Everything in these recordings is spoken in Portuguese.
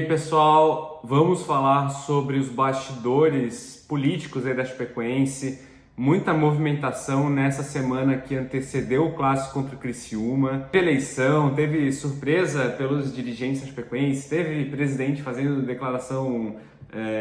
E aí, pessoal, vamos falar sobre os bastidores políticos aí da Chapecoense. Muita movimentação nessa semana que antecedeu o clássico contra o Criciúma. Teve eleição, teve surpresa pelos dirigentes da Chapecoense, teve presidente fazendo declaração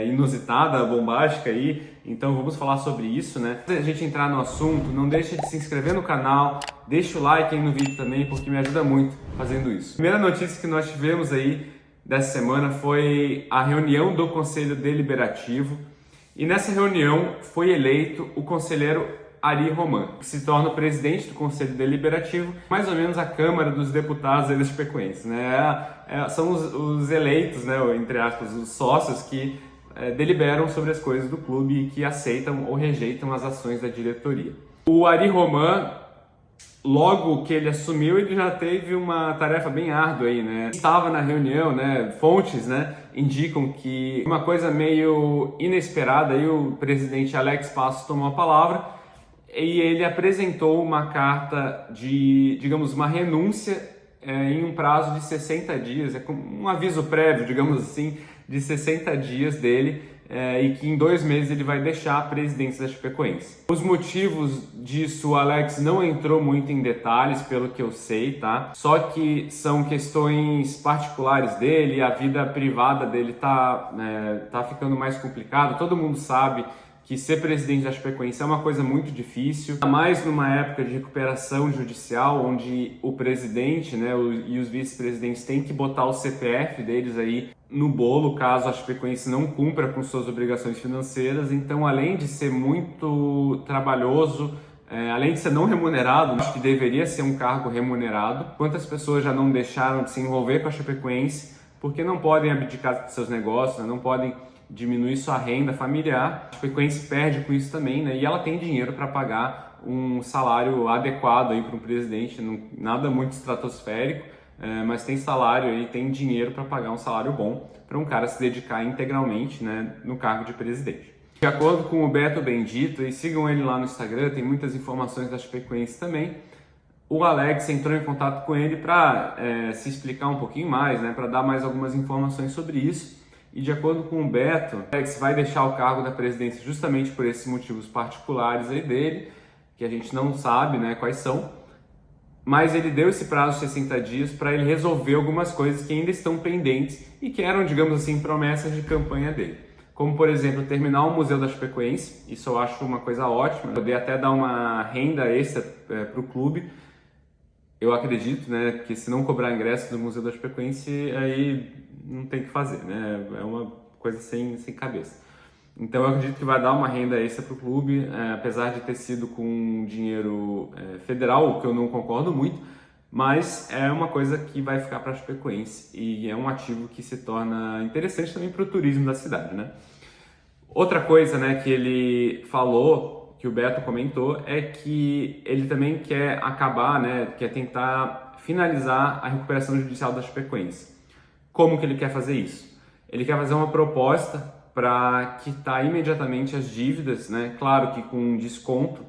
inusitada, bombástica aí. Então vamos falar sobre isso, né? Antes da gente entrar no assunto, não deixe de se inscrever no canal, deixa o like aí no vídeo também, porque me ajuda muito fazendo isso. Primeira notícia que nós tivemos aí dessa semana foi a reunião do Conselho Deliberativo, e nessa reunião foi eleito o conselheiro Ari Roman, que se torna o presidente do Conselho Deliberativo, mais ou menos a Câmara dos Deputados da Chapecoense, né? São os eleitos, né, entre aspas, os sócios que deliberam sobre as coisas do clube e que aceitam ou rejeitam as ações da diretoria. O Ari Roman, logo que ele assumiu, ele já teve uma tarefa bem árdua aí, né? Estava na reunião, né? Fontes, né, indicam que uma coisa meio inesperada, aí o presidente Alex Passos tomou a palavra e ele apresentou uma carta de, digamos, uma renúncia em um prazo de 60 dias, é como um aviso prévio, digamos assim, de 60 dias dele, e que em 2 meses ele vai deixar a presidência da Chapecoense. Os motivos disso, o Alex não entrou muito em detalhes, pelo que eu sei, tá? Só que são questões particulares dele, a vida privada dele tá ficando mais complicado. Todo mundo sabe que ser presidente da Chapecoense é uma coisa muito difícil, ainda mais numa época de recuperação judicial, onde o presidente, né, e os vice-presidentes têm que botar o CPF deles aí no bolo, caso a Chapecoense não cumpra com suas obrigações financeiras. Então, além de ser muito trabalhoso, além de ser não remunerado, acho que deveria ser um cargo remunerado. Quantas pessoas já não deixaram de se envolver com a Chapecoense porque não podem abdicar de seus negócios, né, não podem diminuir sua renda familiar. A Chapecoense perde com isso também, né? E ela tem dinheiro para pagar um salário adequado aí para um presidente, nada muito estratosférico, mas tem salário aí, tem dinheiro para pagar um salário bom para um cara se dedicar integralmente, né, no cargo de presidente. De acordo com o Beto Bendito, e sigam ele lá no Instagram, tem muitas informações da Chapecoense também, o Alex entrou em contato com ele para se explicar um pouquinho mais, né, para dar mais algumas informações sobre isso. E de acordo com o Beto, o Alex vai deixar o cargo da presidência justamente por esses motivos particulares aí dele, que a gente não sabe, né, quais são, mas ele deu esse prazo de 60 dias para ele resolver algumas coisas que ainda estão pendentes e que eram, digamos assim, promessas de campanha dele. Como, por exemplo, terminar o Museu da Chapecoense, isso eu acho uma coisa ótima, poder até dar uma renda extra para o clube. Eu acredito, né, que se não cobrar ingresso do Museu da Chapecoense, aí não tem o que fazer, né? É uma coisa sem cabeça. Então eu acredito que vai dar uma renda extra para o clube, apesar de ter sido com dinheiro federal, o que eu não concordo muito, mas é uma coisa que vai ficar para a Chapecoense e é um ativo que se torna interessante também para o turismo da cidade, né? Outra coisa, né, que ele falou, que o Beto comentou, é que ele também quer acabar, né, quer tentar finalizar a recuperação judicial da Chapecoense. Como que ele quer fazer isso? Ele quer fazer uma proposta para quitar imediatamente as dívidas, né? Claro que com um desconto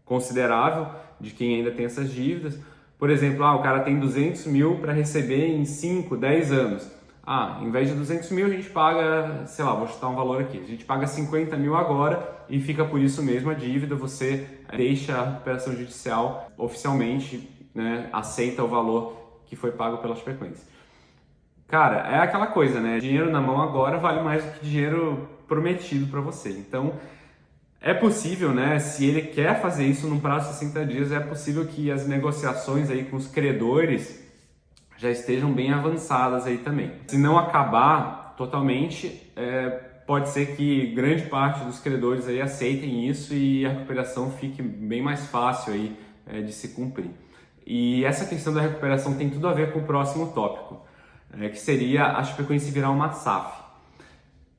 considerável de quem ainda tem essas dívidas. Por exemplo, o cara tem 200 mil para receber em 5, 10 anos. Em vez de 200 mil a gente paga, sei lá, vou chutar um valor aqui, a gente paga 50 mil agora e fica por isso mesmo a dívida, você deixa a recuperação judicial oficialmente, né, aceita o valor que foi pago pela Chapecoense. Cara, é aquela coisa, né? Dinheiro na mão agora vale mais do que dinheiro prometido para você. Então, é possível, né? Se ele quer fazer isso num prazo de 60 dias, é possível que as negociações aí com os credores já estejam bem avançadas aí também. Se não acabar totalmente, pode ser que grande parte dos credores aí aceitem isso e a recuperação fique bem mais fácil aí de se cumprir. E essa questão da recuperação tem tudo a ver com o próximo tópico, que seria a Chapecoense virar uma SAF.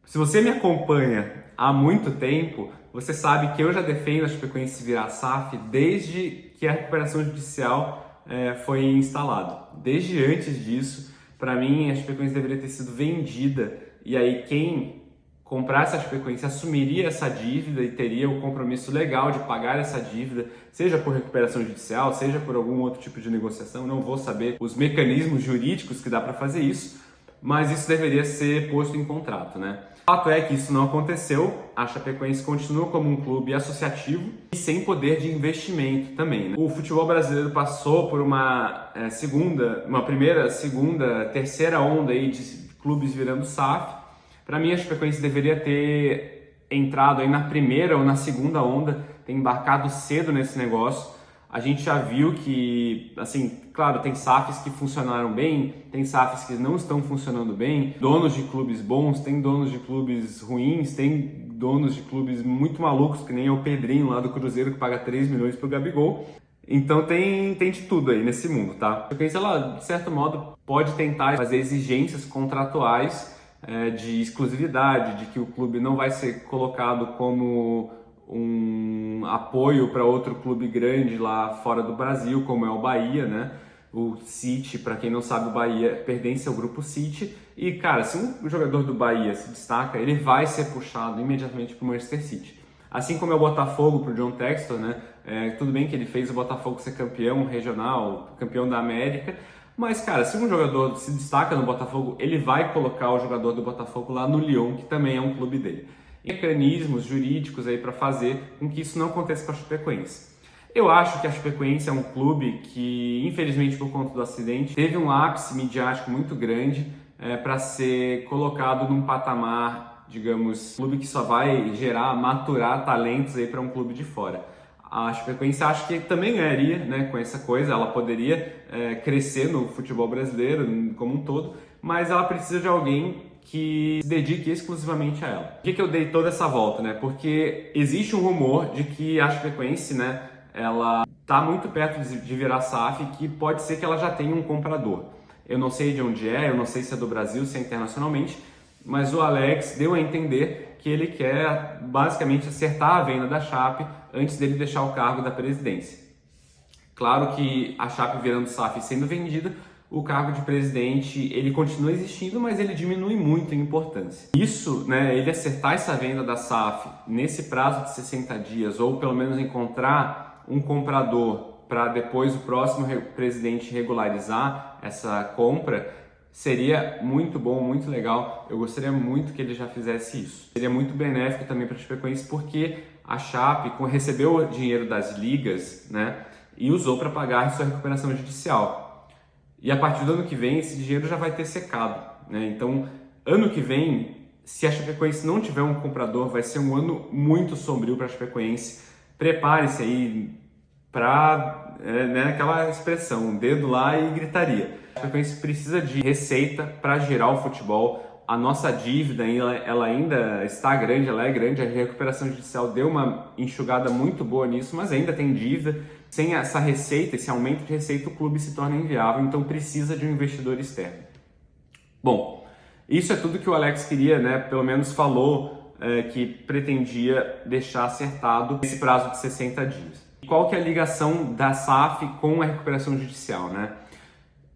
Se você me acompanha há muito tempo, você sabe que eu já defendo a Chapecoense virar SAF desde que a recuperação judicial foi instalada. Desde antes disso, para mim, a Chapecoense deveria ter sido vendida, e aí quem comprasse a Chapecoense assumiria essa dívida e teria o compromisso legal de pagar essa dívida, seja por recuperação judicial, seja por algum outro tipo de negociação. Não vou saber os mecanismos jurídicos que dá para fazer isso, mas isso deveria ser posto em contrato, né? O fato é que isso não aconteceu, a Chapecoense continua como um clube associativo e sem poder de investimento também, né? O futebol brasileiro passou por uma primeira, segunda, terceira onda aí de clubes virando SAF. Para mim, a Chapecoense deveria ter entrado aí na primeira ou na segunda onda, ter embarcado cedo nesse negócio. A gente já viu que, assim, claro, tem SAFs que funcionaram bem, tem SAFs que não estão funcionando bem, donos de clubes bons, tem donos de clubes ruins, tem donos de clubes muito malucos, que nem o Pedrinho lá do Cruzeiro, que paga 3 milhões pro Gabigol. Então tem de tudo aí nesse mundo, tá? A Chapecoense, ela, de certo modo, pode tentar fazer exigências contratuais de exclusividade, de que o clube não vai ser colocado como um apoio para outro clube grande lá fora do Brasil, como é o Bahia, né? O City, para quem não sabe, o Bahia pertence ao grupo City. E, cara, se um jogador do Bahia se destaca, ele vai ser puxado imediatamente para o Manchester City. Assim como é o Botafogo para o John Textor, né? Tudo bem que ele fez o Botafogo ser campeão regional, campeão da América, mas, cara, se um jogador se destaca no Botafogo, ele vai colocar o jogador do Botafogo lá no Lyon, que também é um clube dele. Mecanismos jurídicos aí para fazer com que isso não aconteça com a Chapecoense. Eu acho que a Chapecoense é um clube que, infelizmente por conta do acidente, teve um ápice midiático muito grande para ser colocado num patamar, digamos, clube que só vai maturar talentos aí para um clube de fora. A Chapecoense acho que também ganharia, né, com essa coisa, ela poderia crescer no futebol brasileiro como um todo, mas ela precisa de alguém que se dedique exclusivamente a ela. Por que eu dei toda essa volta, né? Porque existe um rumor de que a Chapecoense, né, ela está muito perto de virar SAF, que pode ser que ela já tenha um comprador. Eu não sei de onde eu não sei se é do Brasil, se é internacionalmente, mas o Alex deu a entender que ele quer basicamente acertar a venda da Chape antes dele deixar o cargo da presidência. Claro que a Chape virando SAF e sendo vendida, o cargo de presidente ele continua existindo, mas ele diminui muito em importância. Isso, né, ele acertar essa venda da SAF nesse prazo de 60 dias, ou pelo menos encontrar um comprador para depois o próximo presidente regularizar essa compra, seria muito bom, muito legal. Eu gostaria muito que ele já fizesse isso. Seria muito benéfico também para a Chapecoense, porque a Chape recebeu o dinheiro das ligas, né, e usou para pagar a sua recuperação judicial. E a partir do ano que vem, esse dinheiro já vai ter secado, né? Então, ano que vem, se a Chapecoense não tiver um comprador, vai ser um ano muito sombrio para a Chapecoense. Prepare-se aí para, aquela expressão, dedo lá e gritaria. A Chapecoense precisa de receita para girar o futebol. A nossa dívida, ela ainda está grande, ela é grande. A recuperação judicial deu uma enxugada muito boa nisso, mas ainda tem dívida. Sem essa receita, esse aumento de receita, o clube se torna inviável, então precisa de um investidor externo. Bom, isso é tudo que o Alex queria, né? Pelo menos falou que pretendia deixar acertado esse prazo de 60 dias. E qual que é a ligação da SAF com a recuperação judicial, né?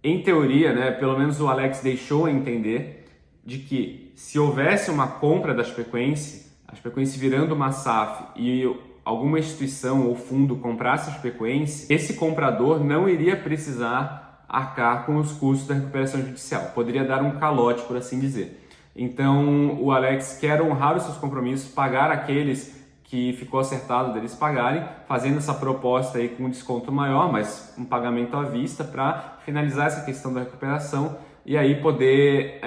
Em teoria, né, pelo menos o Alex deixou a entender de que se houvesse uma compra da Chapecoense, a Chapecoense virando uma SAF e alguma instituição ou fundo comprasse a Chapecoense, esse comprador não iria precisar arcar com os custos da recuperação judicial. Poderia dar um calote, por assim dizer. Então, o Alex quer honrar os seus compromissos, pagar aqueles que ficou acertado deles pagarem, fazendo essa proposta aí com um desconto maior, mas um pagamento à vista para finalizar essa questão da recuperação e aí poder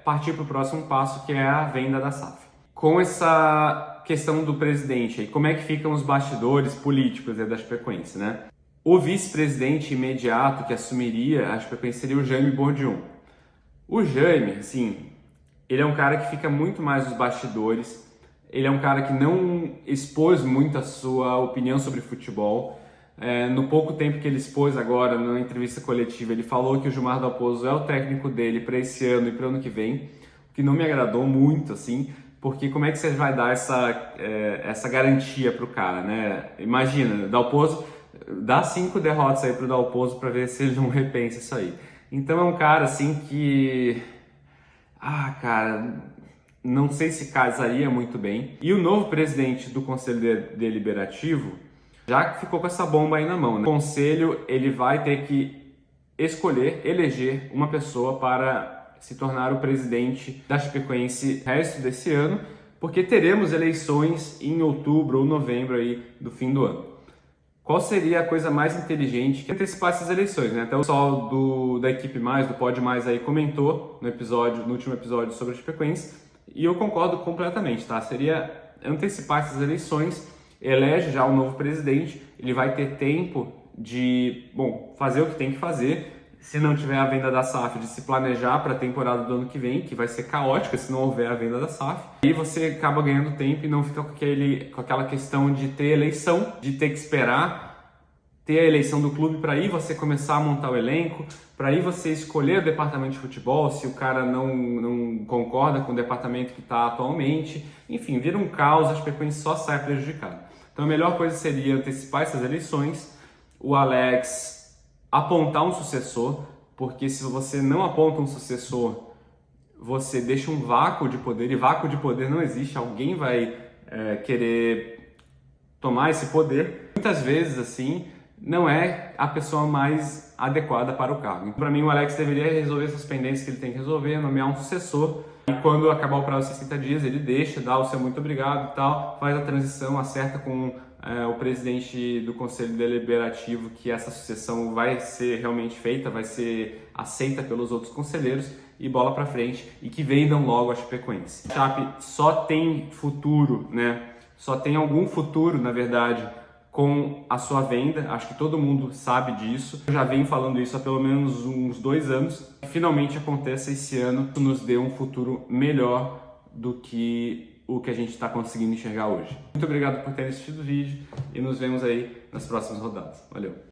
partir para o próximo passo, que é a venda da SAF. Com essa questão do presidente, aí, como é que ficam os bastidores políticos da Chapecoense, né? O vice-presidente imediato que assumiria a Chapecoense seria o Jaime Bordion. O Jaime, assim, ele é um cara que fica muito mais nos bastidores, ele é um cara que não expôs muito a sua opinião sobre futebol. No pouco tempo que ele expôs agora, na entrevista coletiva, ele falou que o Gilmar Dalpozo é o técnico dele para esse ano e para o ano que vem, o que não me agradou muito, assim, porque como é que você vai dar essa garantia para o cara, né? Imagina, Dalpozo, dá 5 derrotas aí para o Dalpozo para ver se ele não repensa isso aí. Então é um cara assim que... cara, não sei se casaria muito bem. E o novo presidente do Conselho Deliberativo já ficou com essa bomba aí na mão, né? O Conselho ele vai ter que eleger uma pessoa para se tornar o presidente da Chapecoense no resto desse ano, porque teremos eleições em outubro ou novembro aí do fim do ano. Qual seria a coisa mais inteligente que antecipar essas eleições, né? Até o pessoal da Equipe Mais, do Pod Mais aí comentou no último episódio sobre a Chapecoense, e eu concordo completamente, tá? Seria antecipar essas eleições, elege já o novo presidente, ele vai ter tempo de, fazer o que tem que fazer. Se não tiver a venda da SAF, de se planejar para a temporada do ano que vem, que vai ser caótica se não houver a venda da SAF. E você acaba ganhando tempo e não fica com aquela questão de ter eleição, de ter que esperar ter a eleição do clube para aí você começar a montar o elenco, para aí você escolher o departamento de futebol, se o cara não concorda com o departamento que está atualmente. Enfim, vira um caos, a Chapecoense só sai prejudicado. Então a melhor coisa seria antecipar essas eleições, o Alex apontar um sucessor, porque se você não aponta um sucessor, você deixa um vácuo de poder, e vácuo de poder não existe, alguém vai querer tomar esse poder. Muitas vezes, assim, não é a pessoa mais adequada para o cargo. Para mim, o Alex deveria resolver essas pendências que ele tem que resolver, nomear um sucessor, e quando acabar o prazo de 60 dias, ele deixa, dá o seu muito obrigado e tal, faz a transição, acerta com o presidente do Conselho Deliberativo que essa sucessão vai ser realmente feita, vai ser aceita pelos outros conselheiros, e bola para frente, e que vendam logo a Chapecoense. A Chape só tem futuro, né? Só tem algum futuro, na verdade, com a sua venda. Acho que todo mundo sabe disso. Eu já venho falando isso há pelo menos uns 2 anos. Finalmente acontece esse ano, isso nos dê um futuro melhor do que o que a gente está conseguindo enxergar hoje. Muito obrigado por ter assistido o vídeo e nos vemos aí nas próximas rodadas. Valeu!